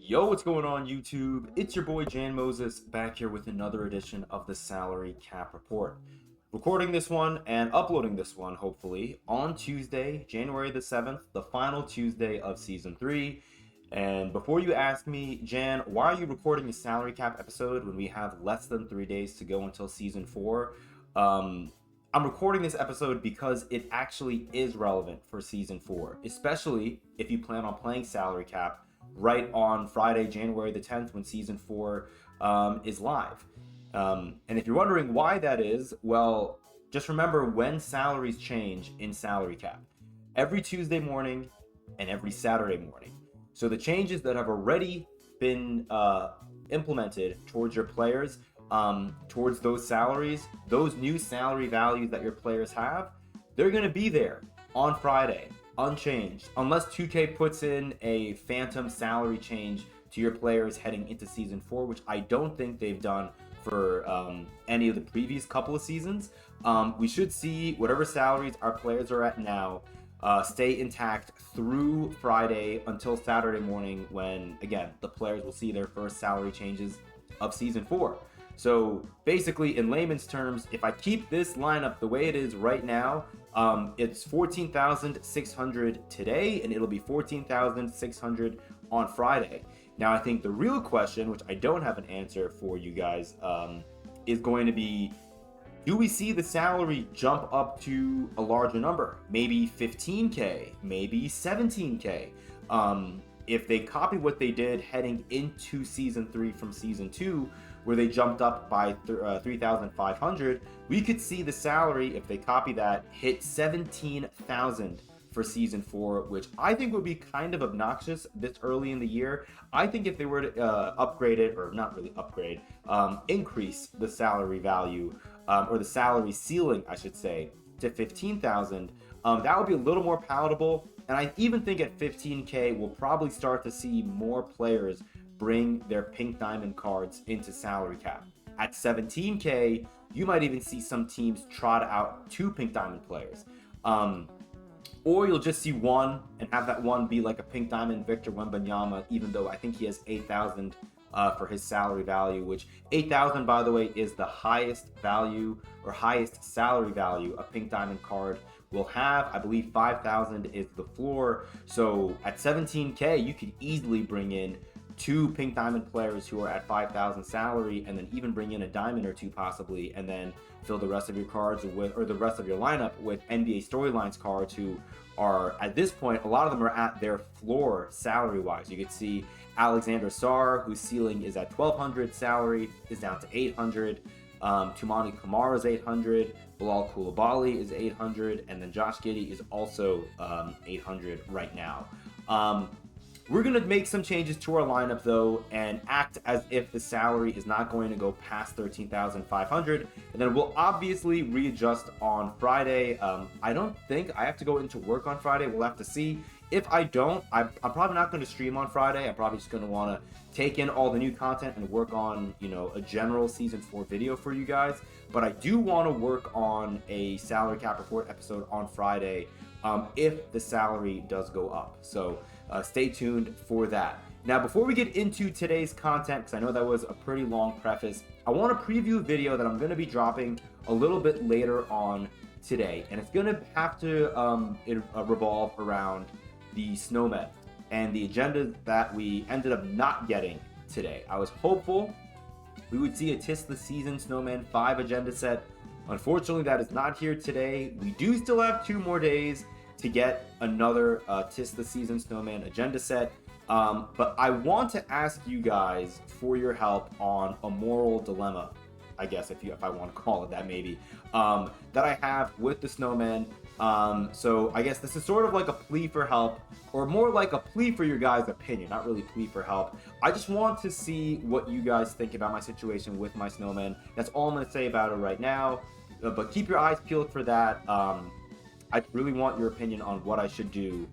Yo, what's going on YouTube? It's your boy Jan Moses back here with another edition of the Salary Cap Report. Recording this one and uploading this one, hopefully, on Tuesday, January the 7th, the final Tuesday of Season 3. And before you ask me, Jan, why are you recording a Salary Cap episode when we have less than 3 days to go until Season 4? I'm recording this episode because it actually is relevant for Season 4, especially if you plan on playing Salary Cap right on Friday, January the 10th, when Season 4 is live. And if you're wondering why that is, well, just remember when salaries change in Salary Cap. Every Tuesday morning and every Saturday morning. So the changes that have already been implemented towards your players, towards those salaries, those new salary values that your players have, they're going to be there on Friday, unchanged, unless 2K puts in a phantom salary change to your players heading into Season 4, which I don't think they've done for any of the previous couple of seasons. We should see whatever salaries our players are at now stay intact through Friday until Saturday morning, when, again, the players will see their first salary changes of Season 4. So basically, in layman's terms, if I keep this lineup the way it is right now, it's 14,600 today, and it'll be 14,600 on Friday. Now, I think the real question, which I don't have an answer for you guys, is going to be, do we see the salary jump up to a larger number? Maybe 15K, maybe 17K. If they copy what they did heading into Season 3 from Season 2, where they jumped up by 3,500, we could see the salary, if they copy that, hit 17,000 for Season 4, which I think would be kind of obnoxious this early in the year. I think if they were to upgrade it, or not really upgrade, increase the salary value, or the salary ceiling, I should say, to 15,000, that would be a little more palatable. And I even think at 15K, we'll probably start to see more players bring their pink diamond cards into Salary Cap. At 17K, you might even see some teams trot out 2 pink diamond players. Or you'll just see one and have that one be like a pink diamond Victor Wembanyama, even though I think he has 8,000 for his salary value, which 8,000, by the way, is the highest value or highest salary value a pink diamond card will have. I believe 5,000 is the floor. So at 17K, you could easily bring in 2 pink diamond players who are at 5,000 salary, and then even bring in a diamond or 2 possibly, and then fill the rest of your cards with, or the rest of your lineup with NBA Storylines cards who are, at this point, a lot of them are at their floor salary wise. You could see Alexander Sarr, whose ceiling is at 1,200 salary, is down to 800. Tumani Kamara is 800. Bilal Coulibaly is 800, and then Josh Giddey is also 800 right now. We're going to make some changes to our lineup, though, and act as if the salary is not going to go past 13,500, and then we'll obviously readjust on Friday. I don't think I have to go into work on Friday. We'll have to see. If I don't, I'm probably not going to stream on Friday. I'm probably just going to want to take in all the new content and work on, a general Season 4 video for you guys. But I do want to work on a Salary Cap Report episode on Friday if the salary does go up. So stay tuned for that. Now, before we get into today's content, because I know that was a pretty long preface, I want to preview a video that I'm going to be dropping a little bit later on today. And it's going to have to revolve around the snowmen and the agenda that we ended up not getting today. I was hopeful we would see a Tis the Season Snowman 5 agenda set. Unfortunately, that is not here today. We do still have 2 more days to get another Tis the Season Snowman agenda set. But I want to ask you guys for your help on a moral dilemma, I guess, if I want to call it that, maybe, that I have with the snowmen. So I guess this is sort of like a plea for help, or more like a plea for your guys' opinion, not really plea for help. I just want to see what you guys think about my situation with my snowmen. That's all I'm going to say about it right now, but keep your eyes peeled for that. I really want your opinion on what I should do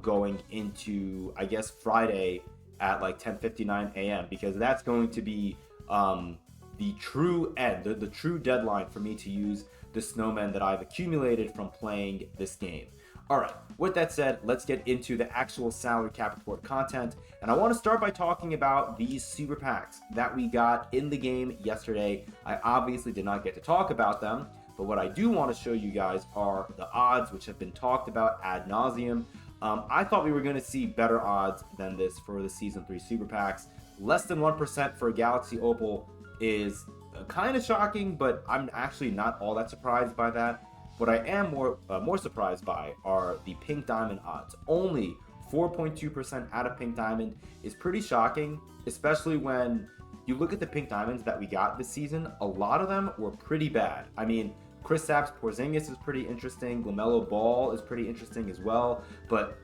going into, I guess, Friday at like 10:59 a.m. because that's going to be the true end, the true deadline for me to use the snowmen that I've accumulated from playing this game. All right, with that said, let's get into the actual salary cap report content. And I want to start by talking about these super packs that we got in the game yesterday. I obviously did not get to talk about them, but what I do want to show you guys are the odds, which have been talked about ad nauseum. I thought we were going to see better odds than this for the Season 3 super packs. Less than 1% for a Galaxy Opal is kind of shocking, but I'm actually not all that surprised by that. What I am more surprised by are the Pink Diamond odds. Only 4.2% out of Pink Diamond is pretty shocking, especially when you look at the Pink Diamonds that we got this season. A lot of them were pretty bad. I mean, Kristaps Porzingis is pretty interesting. LaMelo Ball is pretty interesting as well. But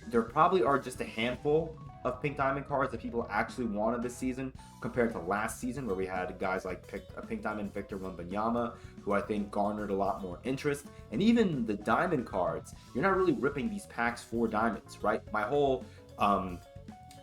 there probably are just a handful of Pink Diamond cards that people actually wanted this season compared to last season, where we had guys like Pink Diamond Victor Wembanyama, who I think garnered a lot more interest. And even the Diamond cards, you're not really ripping these packs for diamonds, right? My whole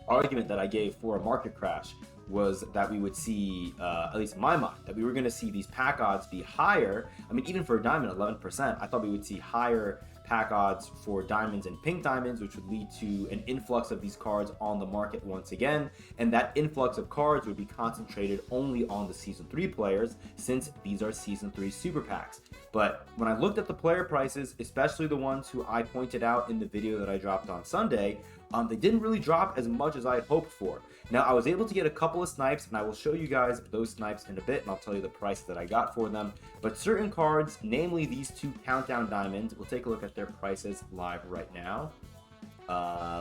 argument that I gave for a market crash was that we would see, at least in my mind, that we were going to see these pack odds be higher. I mean, even for a diamond, 11%, I thought we would see higher pack odds for diamonds and pink diamonds, which would lead to an influx of these cards on the market once again. And that influx of cards would be concentrated only on the Season 3 players, since these are Season 3 super packs. But when I looked at the player prices, especially the ones who I pointed out in the video that I dropped on Sunday, they didn't really drop as much as I had hoped for. Now, I was able to get a couple of snipes, and I will show you guys those snipes in a bit, and I'll tell you the price that I got for them. But certain cards, namely these two Countdown Diamonds, we'll take a look at their prices live right now.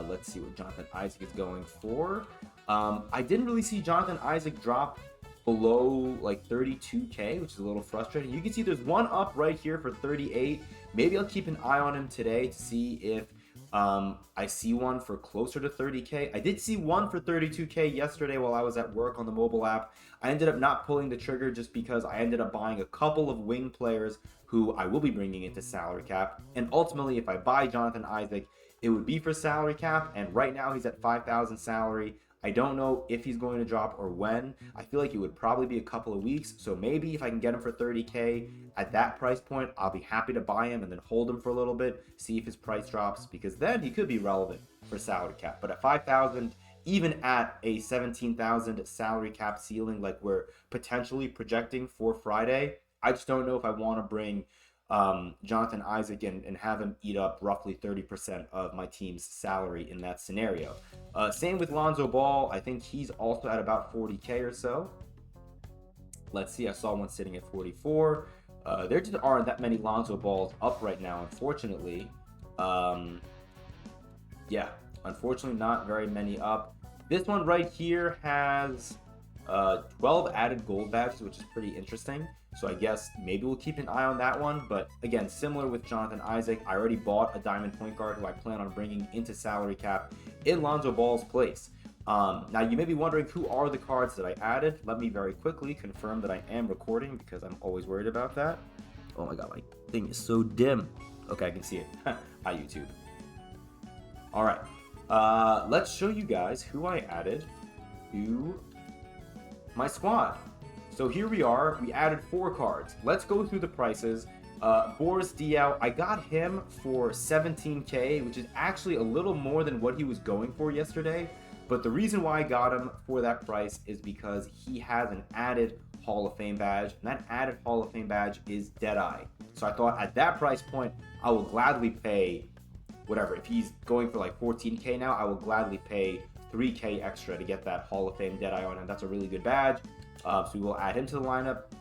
Let's see what Jonathan Isaac is going for. I didn't really see Jonathan Isaac drop below like 32K, which is a little frustrating. You can see there's one up right here for 38. Maybe I'll keep an eye on him today to see if I see one for closer to 30K. I did see one for 32K yesterday while I was at work on the mobile app. I ended up not pulling the trigger just because I ended up buying a couple of wing players who I will be bringing into salary cap. And ultimately, if I buy Jonathan Isaac, it would be for salary cap. And right now he's at 5,000 salary. I don't know if he's going to drop or when. I feel like it would probably be a couple of weeks. So maybe if I can get him for 30K at that price point, I'll be happy to buy him and then hold him for a little bit, see if his price drops, because then he could be relevant for salary cap. But at 5,000, even at a 17,000 salary cap ceiling like we're potentially projecting for Friday, I just don't know if I want to bring Jonathan Isaac and have him eat up roughly 30% of my team's salary in that scenario. Same with Lonzo Ball. I think he's also at about 40K or so. Let's see, I saw one sitting at 44. There just aren't that many Lonzo Balls up right now, unfortunately. Yeah, unfortunately not very many up. This one right here has 12 added gold badges, which is pretty interesting. So I guess maybe we'll keep an eye on that one. But again, similar with Jonathan Isaac, I already bought a diamond point guard who I plan on bringing into salary cap in Lonzo Ball's place. Now you may be wondering, who are the cards that I added? Let me very quickly confirm that I am recording, because I'm always worried about that. Oh my god, my thing is so dim. Okay, I can see it. Hi, YouTube. All right, let's show you guys who I added to my squad. So here we are. We added 4 cards. Let's go through the prices. Boris Diaw, I got him for 17K, which is actually a little more than what he was going for yesterday. But the reason why I got him for that price is because he has an added Hall of Fame badge, and that added Hall of Fame badge is Deadeye. So I thought at that price point, I will gladly pay whatever. If he's going for like 14K now, I will gladly pay 3K extra to get that Hall of Fame Deadeye on him. That's a really good badge. So we will add him to the lineup.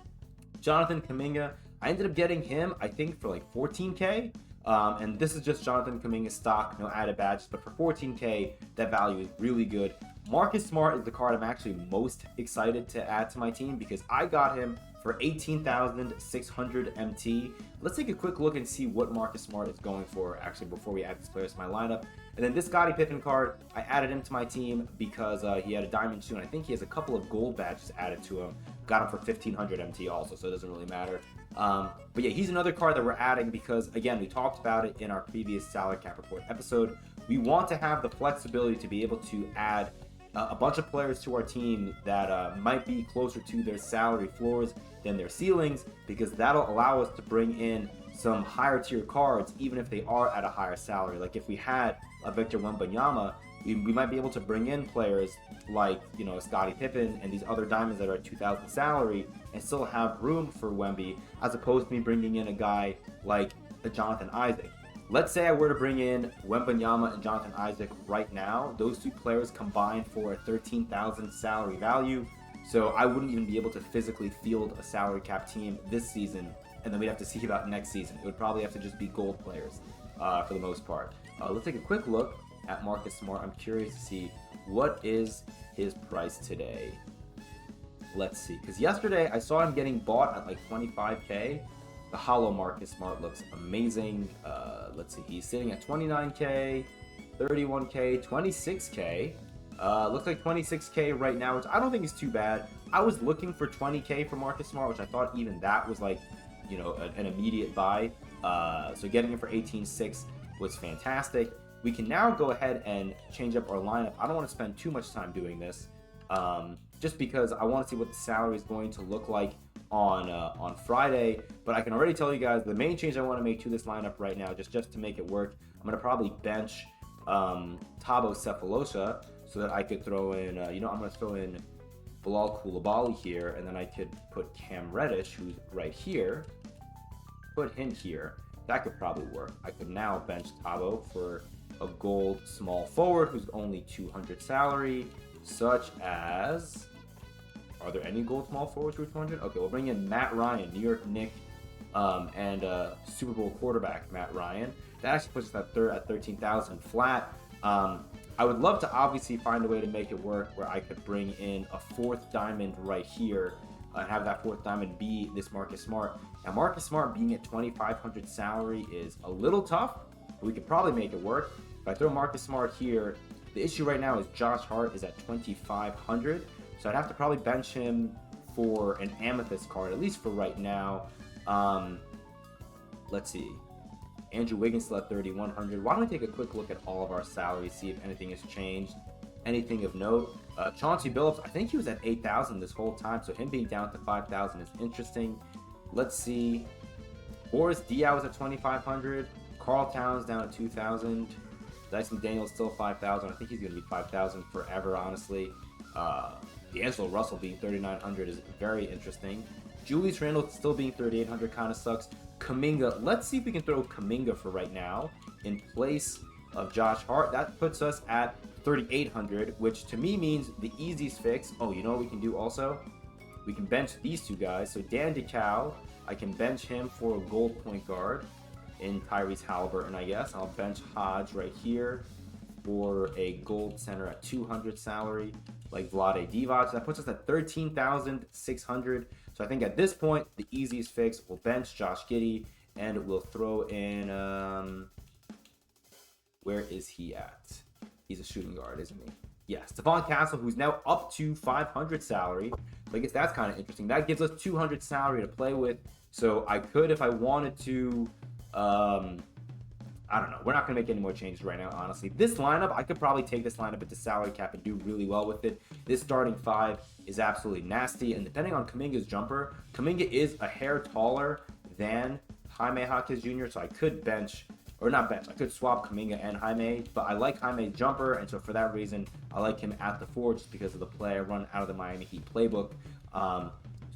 Jonathan Kuminga, I ended up getting him, I think, for like 14K. And this is just Jonathan Kuminga stock, no added badges. But for 14K, that value is really good. Marcus Smart is the card I'm actually most excited to add to my team, because I got him for 18,600 MT. Let's take a quick look and see what Marcus Smart is going for, actually, before we add these players to my lineup. And then this Scottie Pippen card, I added him to my team because he had a diamond shoe, and I think he has a couple of gold badges added to him. Got him for 1,500 MT also, so it doesn't really matter. But yeah, he's another card that we're adding because, again, we talked about it in our previous salary cap report episode. We want to have the flexibility to be able to add a bunch of players to our team that might be closer to their salary floors than their ceilings, because that'll allow us to bring in some higher tier cards, even if they are at a higher salary. Like if we had a Victor Wembanyama, we might be able to bring in players like, you know, Scottie Pippen and these other diamonds that are at 2,000 salary and still have room for Wemby, as opposed to me bringing in a guy like a Jonathan Isaac. Let's say I were to bring in Wembanyama and Jonathan Isaac right now. Those two players combined for a 13,000 salary value. So I wouldn't even be able to physically field a salary cap team this season, and then we'd have to see about next season. It would probably have to just be gold players for the most part. Let's take a quick look at Marcus Smart. I'm curious to see what is his price today. Let's see, because yesterday I saw him getting bought at like 25K. The hollow Marcus Smart looks amazing. Let's see, he's sitting at 29K, 31K, 26K. Looks like 26K right now, which I don't think is too bad. I was looking for 20K for Marcus Smart, which I thought even that was like, you know, an immediate buy. So getting him for 18.6 was fantastic. We can now go ahead and change up our lineup. I don't want to spend too much time doing this, just because I want to see what the salary is going to look like on Friday. But I can already tell you guys the main change I want to make to this lineup right now, just to make it work. I'm going to probably bench Thabo Cephalosha so that I could throw in, I'm going to throw in Bilal Coulibaly here, and then I could put Cam Reddish, who's right here, put him here. That could probably work. I could now bench Thabo for a gold small forward who's only 200 salary, such as, are there any gold small forwards for 200? Okay, we'll bring in Matt Ryan, New York Knicks, and Super Bowl quarterback Matt Ryan. That actually puts us at 13,000 flat. I would love to obviously find a way to make it work where I could bring in a fourth diamond right here and have that fourth diamond be this Marcus Smart. Now, Marcus Smart being at 2,500 salary is a little tough, but we could probably make it work. If I throw Marcus Smart here, the issue right now is Josh Hart is at 2,500, so I'd have to probably bench him for an Amethyst card, at least for right now. Let's see. Andrew Wiggins still at 3,100. Why don't we take a quick look at all of our salaries, see if anything has changed, anything of note. Chauncey Billups, I think he was at 8,000 this whole time, so him being down to 5,000 is interesting. Let's see. Boris Diaw was at 2,500. Karl Towns down at 2,000. Dyson Daniels still 5,000. I think he's going to be 5,000 forever, honestly. D'Angelo Russell being 3,900 is very interesting. Julius Randle still being 3,800 kind of sucks. Kuminga, let's see if we can throw Kuminga for right now in place of Josh Hart. That puts us at 3,800, which to me means the easiest fix. Oh, you know what we can do also? We can bench these two guys. So Dan DeCal, I can bench him for a gold point guard in Tyrese Halliburton, I guess. I'll bench Hodge right here for a gold center at 200 salary, like Vlade Divac. That puts us at 13,600. So I think at this point, the easiest fix, we'll bench Josh Giddey, and we'll throw in, where is he at? He's a shooting guard, isn't he? Yeah, Stephon Castle, who's now up to 500 salary. So I guess that's kind of interesting. That gives us 200 salary to play with. So I could, if I wanted to, I don't know. We're not going to make any more changes right now, honestly. This lineup, I could probably take this lineup into salary cap and do really well with it. This starting five is absolutely nasty. And depending on Kuminga's jumper, Kuminga is a hair taller than Jaime Jaquez Jr., so I could bench, or not bench, I could swap Kuminga and Jaime, but I like Jaime's jumper, and so for that reason, I like him at the 4 just because of the play I run out of the Miami Heat playbook. So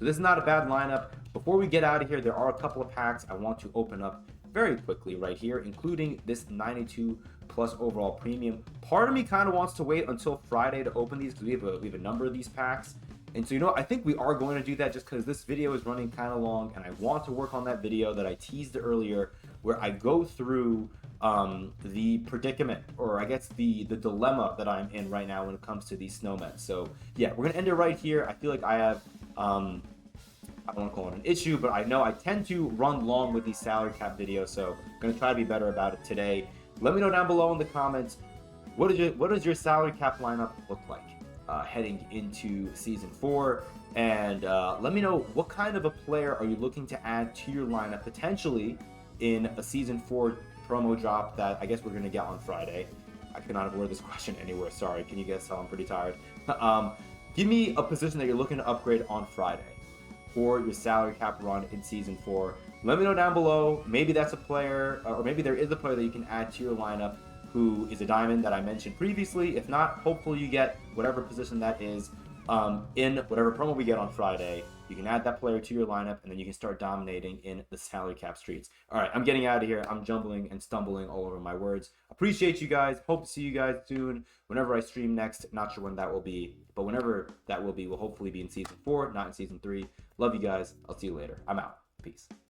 this is not a bad lineup. Before we get out of here, there are a couple of packs I want to open up very quickly right here, including this 92 plus overall premium. Part of me kind of wants to wait until Friday to open these because we have a number of these packs. And so, you know, I think we are going to do that just because this video is running kind of long and I want to work on that video that I teased earlier where I go through the predicament, or I guess the dilemma that I'm in right now when it comes to these snowmen. So yeah, we're going to end it right here. I feel like I have, I don't want to call it an issue, but I know I tend to run long with these salary cap videos, so I'm going to try to be better about it today. Let me know down below in the comments, what does your salary cap lineup look like heading into season 4? And let me know what kind of a player are you looking to add to your lineup potentially in a season 4 promo drop that I guess we're going to get on Friday. I could not have worded this question anywhere, sorry. Can you guess how I'm pretty tired? Give me a position that you're looking to upgrade on Friday for your salary cap run in season 4. Let me know down below. Maybe that's a player, or maybe there is a player that you can add to your lineup who is a diamond that I mentioned previously. If not, hopefully you get whatever position that is in whatever promo we get on Friday. You can add that player to your lineup, and then you can start dominating in the salary cap streets. All right, I'm getting out of here. I'm jumbling and stumbling all over my words. Appreciate you guys. Hope to see you guys soon. Whenever I stream next, not sure when that will be, but whenever that will hopefully be in season 4, not in season 3. Love you guys. I'll see you later. I'm out. Peace.